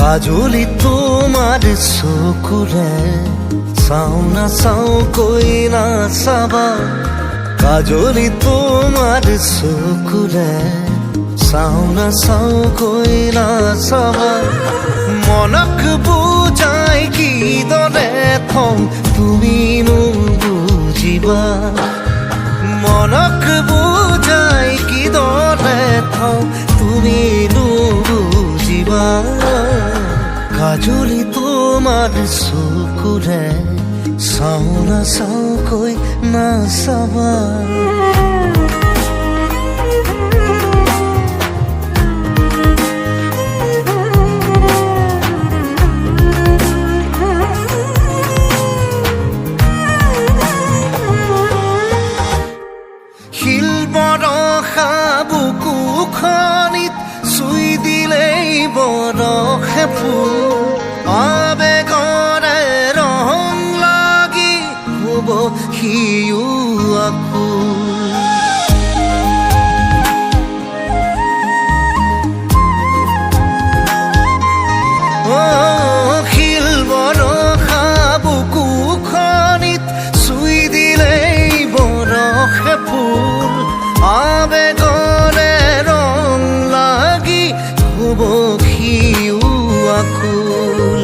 কাজলি তোমাৰ চকুৰে চাও না চাও কৈ না চাবা, কাজলি তোমাৰ চকুৰে চাও না চাও কৈ না চাবা, মনক বুজাই কিদৰে থওঁ তুমি নুবুজিবা, মনক বুজাই কিদৰে থওঁ তুমি নুবুজিবা, কাজলি তোমাৰ চকুৰে চাও না চাও কৈ না চাবা। শিল বৰষা বুকুখনিত চুই দিলেই বৰষে ফুল, আবেগৰে ৰং লাগি হ'ব সিও আকুল, শিল বৰষা বুকুখনিত চুই দিলেই বৰষে ফুল, আবেগৰে ৰং লাগি হ'ব সিও আকুল,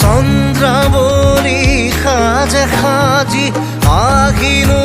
চন্দ্ৰাৱলী সাজে সাজি আহিলো